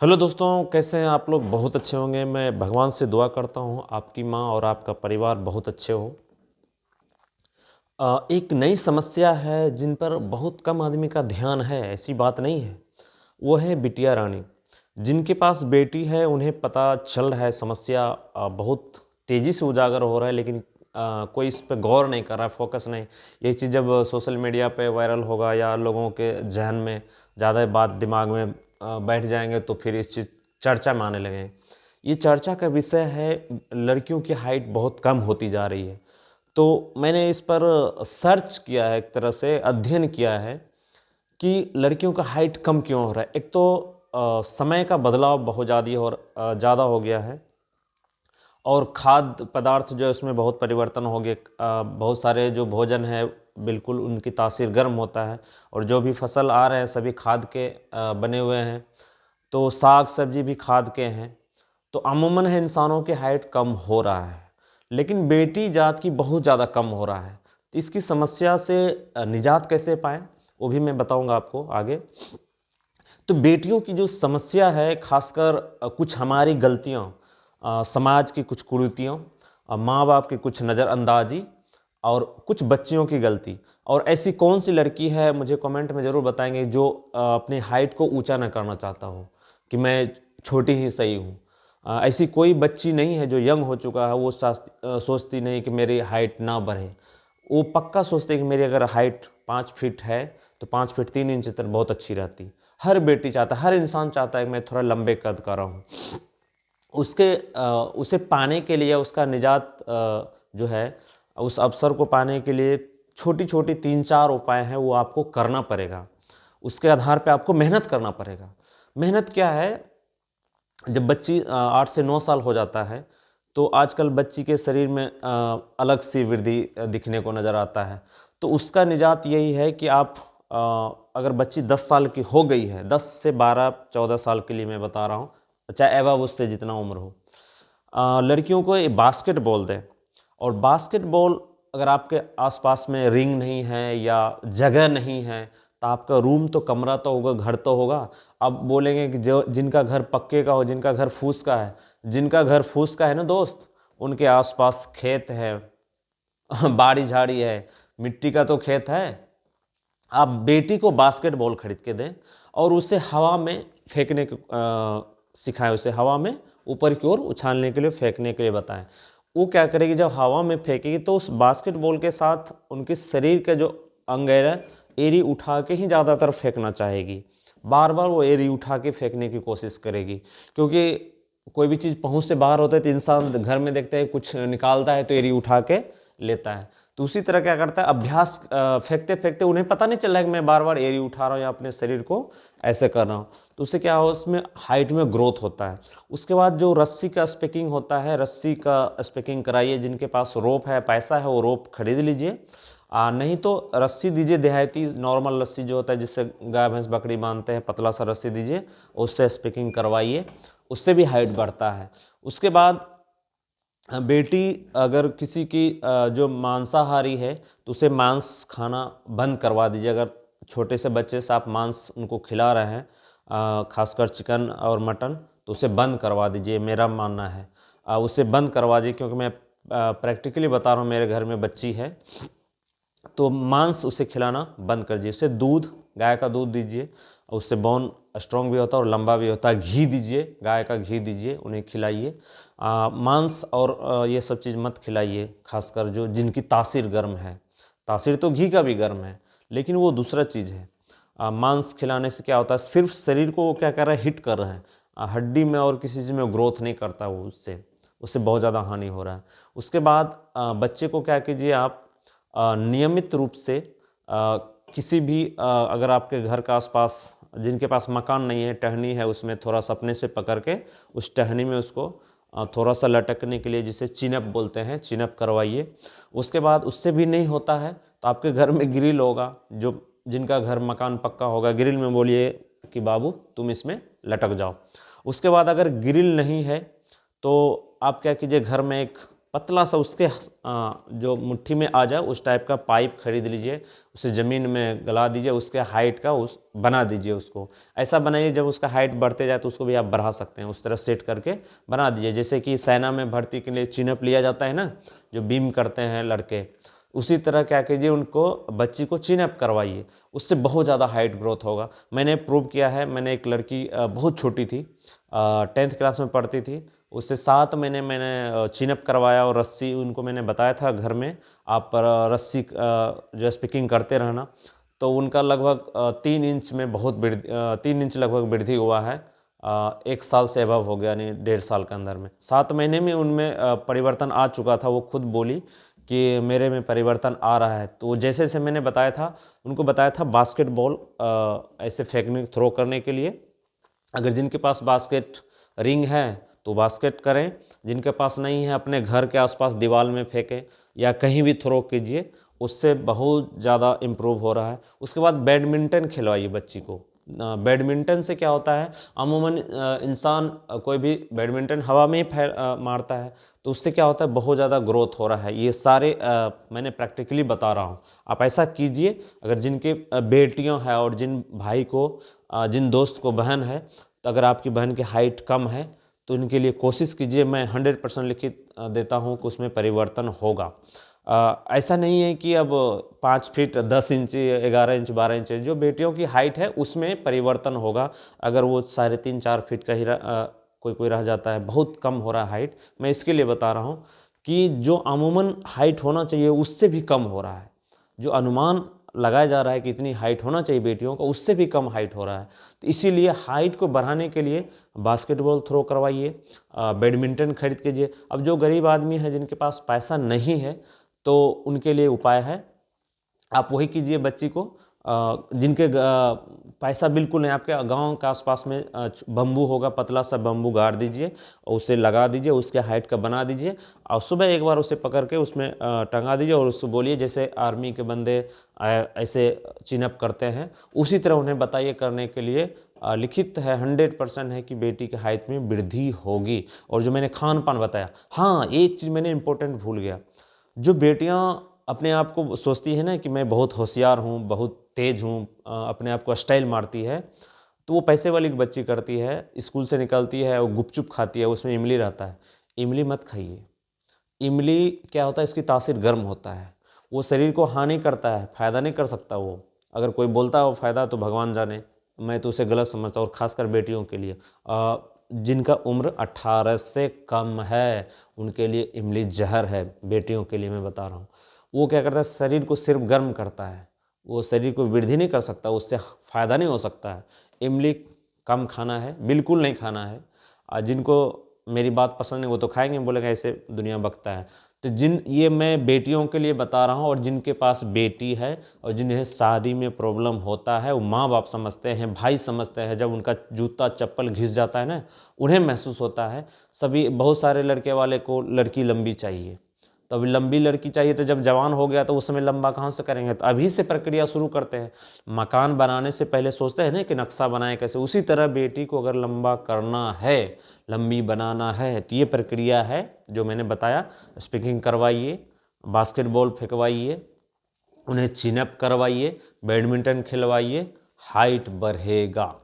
Hello दोस्तों, कैसे हैं आप लोग? बहुत अच्छे होंगे। मैं भगवान से दुआ करता हूँ आपकी माँ और आपका परिवार बहुत अच्छे हो। एक नई समस्या है जिन पर बहुत कम आदमी का ध्यान है, ऐसी बात नहीं है। वो है बिटिया रानी। जिनके पास बेटी है उन्हें पता चल रहा है समस्या बहुत तेज़ी से उजागर हो रहा है, लेकिन कोई इस पे गौर नहीं कर रहा है, फोकस नहीं। ये चीज़ जब सोशल मीडिया पे वायरल होगा या लोगों के जहन में ज़्यादा बात दिमाग में बैठ जाएंगे तो फिर इस चीज़ चर्चा में आने लगेंगे। ये चर्चा का विषय है, लड़कियों की हाइट बहुत कम होती जा रही है। तो मैंने इस पर सर्च किया है, एक तरह से अध्ययन किया है कि लड़कियों का हाइट कम क्यों हो रहा है। एक तो समय का बदलाव बहुत ज़्यादा हो गया है, और खाद्य पदार्थ जो है उसमें बहुत परिवर्तन हो गया। बहुत सारे जो भोजन है बिल्कुल उनकी तासीर गर्म होता है, और जो भी फसल आ रहे हैं सभी खाद के बने हुए हैं। तो साग सब्जी भी खाद के हैं। तो अमूमन है इंसानों की हाइट कम हो रहा है, लेकिन बेटी जात की बहुत ज़्यादा कम हो रहा है। तो इसकी समस्या से निजात कैसे पाएँ वो भी मैं बताऊंगा आपको आगे। तो बेटियों की जो समस्या है, खासकर कुछ हमारी गलतियाँ, समाज की कुछ कुरीतियों, माँ बाप की कुछ नज़रअंदाजी, और कुछ बच्चियों की गलती। और ऐसी कौन सी लड़की है, मुझे कमेंट में ज़रूर बताएंगे, जो अपनी हाइट को ऊंचा न करना चाहता हो कि मैं छोटी ही सही हूँ। ऐसी कोई बच्ची नहीं है जो यंग हो चुका है वो सोचती नहीं कि मेरी हाइट ना बढ़े। वो पक्का सोचते हैं कि मेरी अगर हाइट 5 फीट है तो 5 फीट 3 इंच तक बहुत अच्छी रहती। हर बेटी चाहता है, हर इंसान चाहता है कि मैं थोड़ा लंबे कद का रहूं। उसे पाने के लिए, उसका निजात जो है, उस अवसर को पाने के लिए छोटी छोटी 3-4 उपाय हैं, वो आपको करना पड़ेगा। उसके आधार पे आपको मेहनत करना पड़ेगा। मेहनत क्या है? जब बच्ची 8 से 9 साल हो जाता है तो आजकल बच्ची के शरीर में अलग सी वृद्धि दिखने को नज़र आता है। तो उसका निजात यही है कि आप, अगर बच्ची 10 साल की हो गई है, 10 से 12-14 साल के लिए मैं बता रहा हूँ, चाहे एवं उससे जितना उम्र हो, लड़कियों को ये बास्केटबॉल दें। और बास्केटबॉल, अगर आपके आसपास में रिंग नहीं है या जगह नहीं है तो आपका रूम तो, कमरा तो होगा, घर तो होगा। अब बोलेंगे कि जो जिनका घर पक्के का हो, जिनका घर फूस का है, जिनका घर फूस का है ना दोस्त, उनके आसपास खेत है, बाड़ी झाड़ी है, मिट्टी का तो खेत है। आप बेटी को बास्केटबॉल खरीद के दें और उसे हवा में फेंकने को सिखाएं, उसे हवा में ऊपर की ओर उछालने के लिए, फेंकने के लिए बताएं। वो क्या करेगी, जब हवा में फेंकेगी तो उस बास्केटबॉल के साथ उनके शरीर के जो अंग है, एरी उठा के ही ज़्यादातर फेंकना चाहेगी। बार बार वो एरी उठा के फेंकने की कोशिश करेगी, क्योंकि कोई भी चीज़ पहुँच से बाहर होता है तो इंसान घर में देखते हैं कुछ निकालता है तो एरी उठा के लेता है। तो उसी तरह क्या करता है, अभ्यास फेंकते फेंकते उन्हें पता नहीं चल रहा है कि मैं बार बार एरी उठा रहा हूँ या अपने शरीर को ऐसे कर रहा हूँ। तो उससे क्या हो, उसमें हाइट में ग्रोथ होता है। उसके बाद जो रस्सी का स्पैकिंग होता है, रस्सी का स्पैकिंग कराइए। जिनके पास रोप है, पैसा है, वो रोप खरीद लीजिए। नहीं तो रस्सी दीजिए, देहाती नॉर्मल रस्सी जो होता है जिससे गाय भैंस बकरी बांधते हैं, पतला सा रस्सी दीजिए, उससे स्पैकिंग करवाइए, उससे भी हाइट बढ़ता है। उसके बाद बेटी अगर किसी की जो मांसाहारी है तो उसे मांस खाना बंद करवा दीजिए। अगर छोटे से बच्चे से आप मांस उनको खिला रहे हैं, खासकर चिकन और मटन, तो उसे बंद करवा दीजिए, मेरा मानना है। उसे बंद करवा दीजिए, क्योंकि मैं प्रैक्टिकली बता रहा हूँ, मेरे घर में बच्ची है। तो मांस उसे खिलाना बंद कर दीजिए। उसे दूध, गाय का दूध दीजिए, उससे बोन स्ट्रॉन्ग भी होता है और लंबा भी होता है। घी दीजिए, गाय का घी दीजिए, उन्हें खिलाइए। मांस और ये सब चीज़ मत खिलाइए, खासकर जो जिनकी तासीर गर्म है। तासीर तो घी का भी गर्म है, लेकिन वो दूसरा चीज़ है। मांस खिलाने से क्या होता है, सिर्फ शरीर को वो क्या कर रहा है, हिट कर रहे हैं। हड्डी में और किसी चीज़ में ग्रोथ नहीं करता वो, उससे उससे बहुत ज़्यादा हानि हो रहा है। उसके बाद बच्चे को क्या कीजिए आप, नियमित रूप से किसी भी, अगर आपके घर के आसपास, जिनके पास मकान नहीं है, टहनी है, उसमें थोड़ा सा अपने से पकड़ के उस टहनी में उसको थोड़ा सा लटकने के लिए, जिसे चिनअप बोलते हैं, चिनअप करवाइए। उसके बाद उससे भी नहीं होता है तो आपके घर में ग्रिल होगा, जो जिनका घर मकान पक्का होगा, ग्रिल में बोलिए कि बाबू तुम इसमें लटक जाओ। उसके बाद अगर ग्रिल नहीं है तो आप क्या कीजिए, घर में एक पतला सा उसके जो मुट्ठी में आ जाए उस टाइप का पाइप खरीद लीजिए, उसे ज़मीन में गला दीजिए, उसके हाइट का उस बना दीजिए उसको। ऐसा बनाइए जब उसका हाइट बढ़ते जाए तो उसको भी आप बढ़ा सकते हैं, उस तरह सेट करके बना दीजिए। जैसे कि सेना में भर्ती के लिए चिनअप लिया जाता है ना, जो बीम करते हैं लड़के, उसी तरह क्या कीजिए, उनको बच्ची को चिनअप करवाइए, उससे बहुत ज़्यादा हाइट ग्रोथ होगा। मैंने प्रूव किया है। मैंने एक लड़की बहुत छोटी थी, 10th क्लास में पढ़ती थी, उससे 7 महीने मैंने चिनअप करवाया और रस्सी उनको मैंने बताया था घर में आप रस्सी जो स्पीकिंग करते रहना, तो उनका लगभग 3 इंच में बहुत 3 इंच लगभग वृद्धि हुआ है। 1 साल से अबव हो गया, यानी 1.5 साल के अंदर में 7 महीने में उनमें परिवर्तन आ चुका था। वो खुद बोली कि मेरे में परिवर्तन आ रहा है। तो जैसे जैसे मैंने बताया था, उनको बताया था बास्केटबॉल ऐसे फेंकने थ्रो करने के लिए, अगर जिनके पास बास्केट रिंग है तो बास्केट करें, जिनके पास नहीं है अपने घर के आसपास दीवार में फेंकें या कहीं भी थ्रो कीजिए, उससे बहुत ज़्यादा इम्प्रूव हो रहा है। उसके बाद बैडमिंटन खिलवाइए बच्ची को। बैडमिंटन से क्या होता है, अमूमन इंसान कोई भी बैडमिंटन हवा में ही मारता है, तो उससे क्या होता है, बहुत ज़्यादा ग्रोथ हो रहा है। ये सारे मैंने प्रैक्टिकली बता रहा हूँ, आप ऐसा कीजिए। अगर जिनके बेटियां हैं और जिन भाई को जिन दोस्त को बहन है, तो अगर आपकी बहन की हाइट कम है तो इनके लिए कोशिश कीजिए। मैं 100% लिखित देता हूँ कि उसमें परिवर्तन होगा। ऐसा नहीं है कि अब 5 फीट 10 इंच 11 इंच 12 इंच, जो बेटियों की हाइट है उसमें परिवर्तन होगा। अगर वो 3.5-4 फीट का ही कोई रह जाता है, बहुत कम हो रहा है हाइट, मैं इसके लिए बता रहा हूँ कि जो अमूमन हाइट होना चाहिए उससे भी कम हो रहा है। जो अनुमान लगाया जा रहा है कि इतनी हाइट होना चाहिए बेटियों का, उससे भी कम हाइट हो रहा है। तो इसीलिए हाइट को बढ़ाने के लिए बास्केटबॉल थ्रो करवाइए, बैडमिंटन खरीद कीजिए। अब जो गरीब आदमी है जिनके पास पैसा नहीं है, तो उनके लिए उपाय है, आप वही कीजिए बच्ची को। जिनके पैसा बिल्कुल नहीं, आपके गांव के आसपास में बम्बू होगा, पतला सा बम्बू गाड़ दीजिए और उसे लगा दीजिए, उसके हाइट का बना दीजिए और सुबह एक बार उसे पकड़ के उसमें टंगा दीजिए और उससे बोलिए जैसे आर्मी के बंदे ऐसे चिनअप करते हैं, उसी तरह उन्हें बताइए करने के लिए। लिखित है, 100% है कि बेटी की हाइट में वृद्धि होगी। और जो मैंने खान पान बताया, हाँ एक चीज़ मैंने इंपॉर्टेंट भूल गया। जो बेटियां अपने आप को सोचती है ना कि मैं बहुत होशियार हूँ, बहुत तेज़ हूँ, अपने आप को स्टाइल मारती है, तो वो पैसे वाली बच्ची करती है, स्कूल से निकलती है और गुपचुप खाती है, उसमें इमली रहता है। इमली मत खाइए। इमली क्या होता है, इसकी तासीर गर्म होता है, वो शरीर को हानि करता है, फ़ायदा नहीं कर सकता वो। अगर कोई बोलता है वो फ़ायदा, तो भगवान जाने, मैं तो उसे गलत समझता हूँ। और ख़ासकर बेटियों के लिए जिनका उम्र 18 से कम है, उनके लिए इमली जहर है। बेटियों के लिए मैं बता रहा हूँ। वो क्या करता है, शरीर को सिर्फ गर्म करता है, वो शरीर को वृद्धि नहीं कर सकता, उससे फ़ायदा नहीं हो सकता है। इमली कम खाना है, बिल्कुल नहीं खाना है। जिनको मेरी बात पसंद नहीं वो तो खाएंगे, बोलेंगे ऐसे दुनिया बकता है। तो ये मैं बेटियों के लिए बता रहा हूँ, और जिनके पास बेटी है और जिन्हें शादी में प्रॉब्लम होता है, वो माँ बाप समझते हैं, भाई समझते हैं। जब उनका जूता चप्पल घिस जाता है ना, उन्हें महसूस होता है। बहुत सारे लड़के वाले को लड़की लंबी चाहिए, तो अभी लंबी लड़की चाहिए, तो जब जवान हो गया तो उस समय लंबा कहाँ से करेंगे। तो अभी से प्रक्रिया शुरू करते हैं। मकान बनाने से पहले सोचते हैं ना कि नक्शा बनाए कैसे, उसी तरह बेटी को अगर लंबा करना है, लंबी बनाना है, तो ये प्रक्रिया है जो मैंने बताया। स्पीकिंग करवाइए, बास्केटबॉल फेंकवाइए, उन्हें चिनअप करवाइए, बैडमिंटन खिलवाइए, हाइट बढ़ेगा।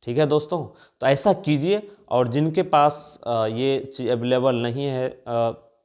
ठीक है दोस्तों, तो ऐसा कीजिए। और जिनके पास ये चीज़ अवेलेबल नहीं है,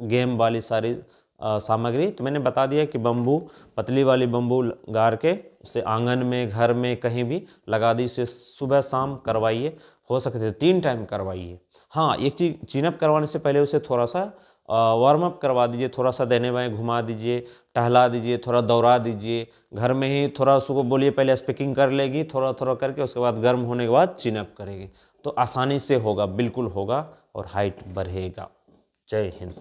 गेम वाली सारी सामग्री, तो मैंने बता दिया कि बम्बू, पतली वाली बम्बू गाड़ के उसे आंगन में, घर में, कहीं भी लगा दी, उसे सुबह शाम करवाइए। हो सके तो 3 टाइम करवाइए। हाँ, एक चीज़, चिनअप करवाने से पहले उसे थोड़ा सा वार्म अप करवा दीजिए, थोड़ा सा दाहिने बाएं घुमा दीजिए, टहला दीजिए, थोड़ा दौड़ा दीजिए। घर में ही थोड़ा उसको बोलिए, पहले स्पीकिंग कर लेगी थोड़ा थोड़ा करके, उसके बाद गर्म होने के बाद चिनअप करेगी, तो आसानी से होगा, बिल्कुल होगा और हाइट बढ़ेगा। जय हिंद।